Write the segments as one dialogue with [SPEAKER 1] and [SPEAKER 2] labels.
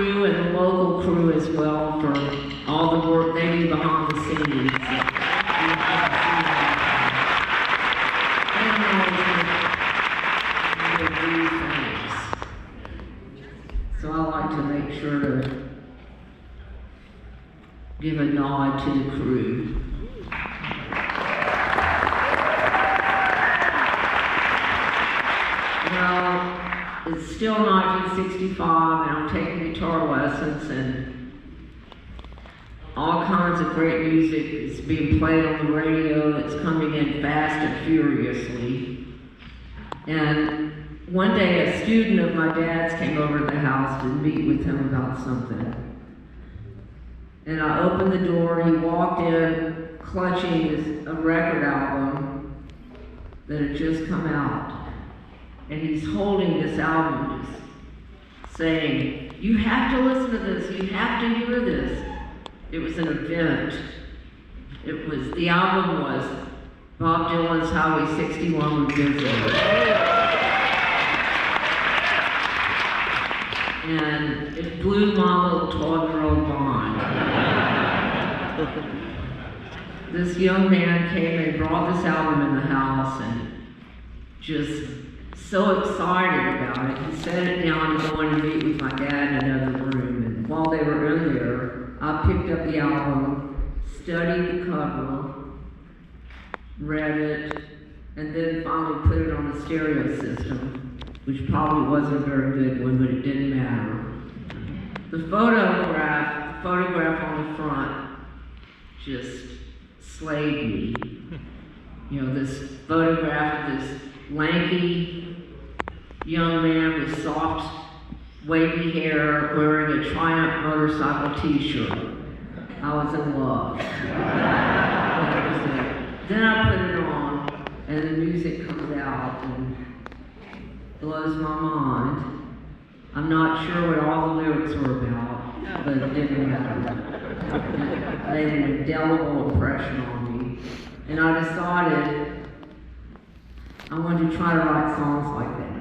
[SPEAKER 1] crew and the local crew as well for all the work they do behind the scenes. So I like to make sure to give a nod to the crew. Well, it's still 1965 and I'm taking guitar lessons and all kinds of great music is being played on the radio. It's coming in fast and furiously. And one day a student of my dad's came over to the house to meet with him about something. And I opened the door and he walked in clutching a record album that had just come out. And he's holding this album just saying, "You have to listen to this, you have to hear this." It was an event. The album was Bob Dylan's Highway 61 Revisited. And it blew my little 12-year-old mind. This young man came and brought this album in the house and just so excited about it. He set it down to go in and meet with my dad in another room. And while they were in there, I picked up the album, studied the cover, read it, and then finally put it on the stereo system, which probably wasn't a very good one, but it didn't matter. The photograph on the front just slayed me. You know, this photograph of this lanky young man with soft, wavy hair wearing a Triumph motorcycle t-shirt. I was in love. That was it. Then I put it on, and the music comes out and blows my mind. I'm not sure what all the lyrics were about, but it didn't matter. It made an indelible impression on me. And I decided I wanted to try to write songs like that.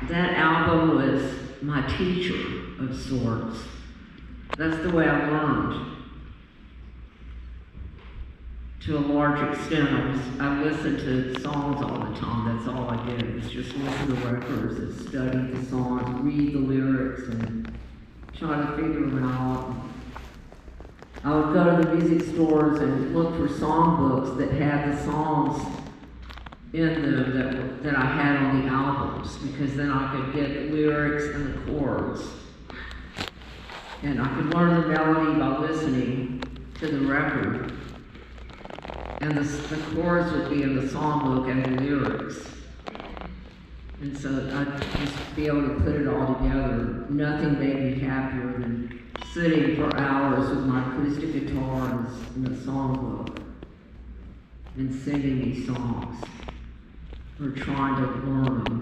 [SPEAKER 1] That album was my teacher of sorts. That's the way I learned. To a large extent, I listened to songs all the time. That's all I did, was just listen to records and study the songs, read the lyrics, and try to figure them out. I would go to the music stores and look for songbooks that had the songs in them that I had on the albums, because then I could get the lyrics and the chords. And I could learn the melody by listening to the record. And the chords would be in the songbook and the lyrics. And so I'd just be able to put it all together. Nothing made me happier than sitting for hours with my acoustic guitar and the songbook and singing these songs or trying to learn them.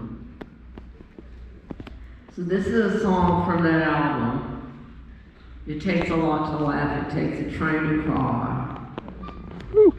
[SPEAKER 1] So this is a song from that album. It takes a lot to laugh, it takes a train to cry. Woo.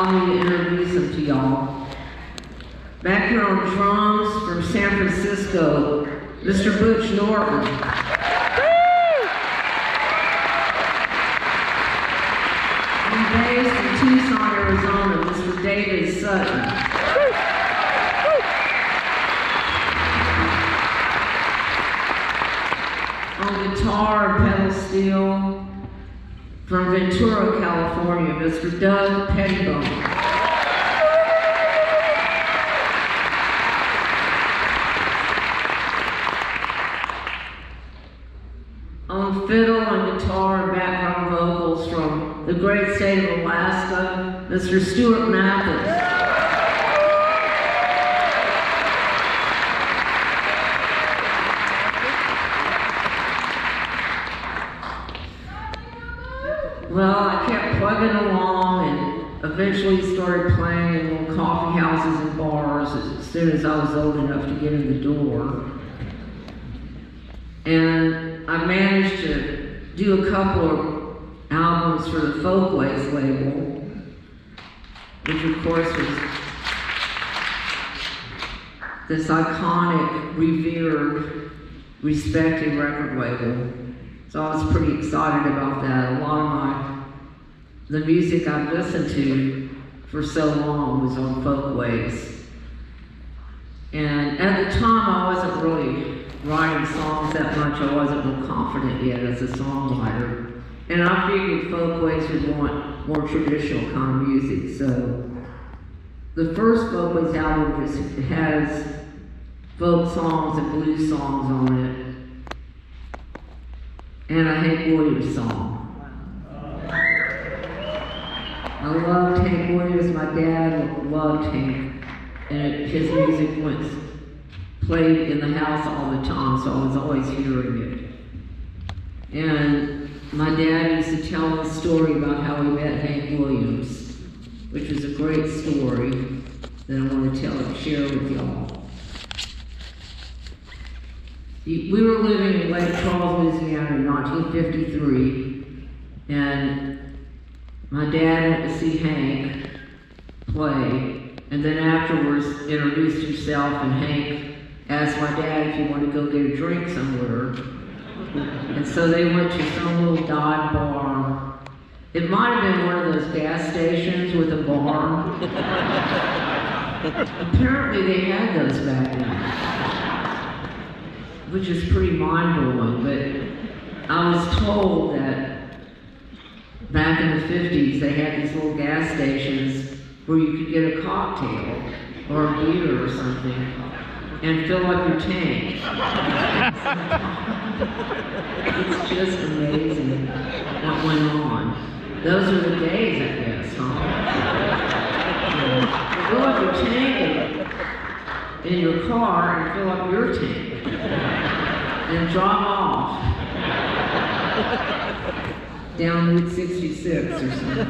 [SPEAKER 1] allow me to introduce him to y'all. Back here on drums from San Francisco, Mr. Butch Norton. On bass in Tucson, Arizona, Mr. David Sutton. On guitar and pedal steel, from Ventura, California, Mr. Doug Pettibone. On fiddle and guitar and background vocals from the great state of Alaska, Mr. Stuart Mathis. Well, I kept plugging along and eventually started playing in little coffee houses and bars as soon as I was old enough to get in the door. And I managed to do a couple of albums for the Folkways label, which of course was this iconic, revered, respected record label. So I was pretty excited about that. A lot of the music I've listened to for so long was on Folkways. And at the time I wasn't really writing songs that much. I wasn't real confident yet as a songwriter. And I figured Folkways would want more traditional kind of music. So the first Folkways album just has folk songs and blues songs on it. And a Hank Williams song. I loved Hank Williams. My dad loved Hank. And his music was played in the house all the time, so I was always hearing it. And my dad used to tell a story about how he met Hank Williams, which was a great story that I want to tell and share with y'all. We were living in Lake Charles, Louisiana in 1953, and my dad went to see Hank play, and then afterwards introduced himself, and Hank asked my dad if he wanted to go get a drink somewhere. And so they went to some little dive bar. It might have been one of those gas stations with a bar. Apparently they had those back then, which is pretty mind-blowing, but I was told that back in the 50s they had these little gas stations where you could get a cocktail or a beer or something and fill up your tank. It's just amazing what went on. Those are the days, I guess, huh? Fill up your tank in your car and fill up your tank. And drop off down Route 66 or something.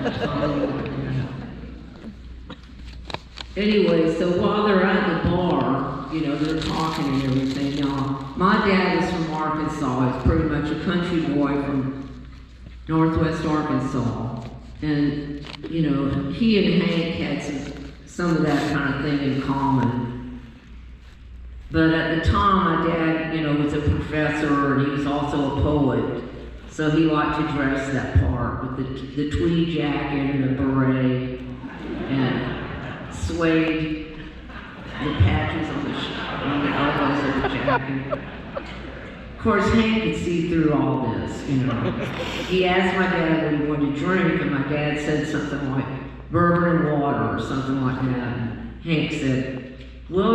[SPEAKER 1] Anyway, so while they're at the bar, you know, they're talking and everything. Now, my dad is from Arkansas. He's pretty much a country boy from Northwest Arkansas. And, you know, he and Hank had some of that kind of thing in common. But at the time, my dad, you know, was a professor and he was also a poet. So he liked to dress that part with the tweed jacket and the beret and suede, the patches on the elbows of the jacket. Of course, Hank could see through all this, you know. He asked my dad what he wanted to drink, and my dad said something like bourbon and water or something like that. And Hank said, "Well,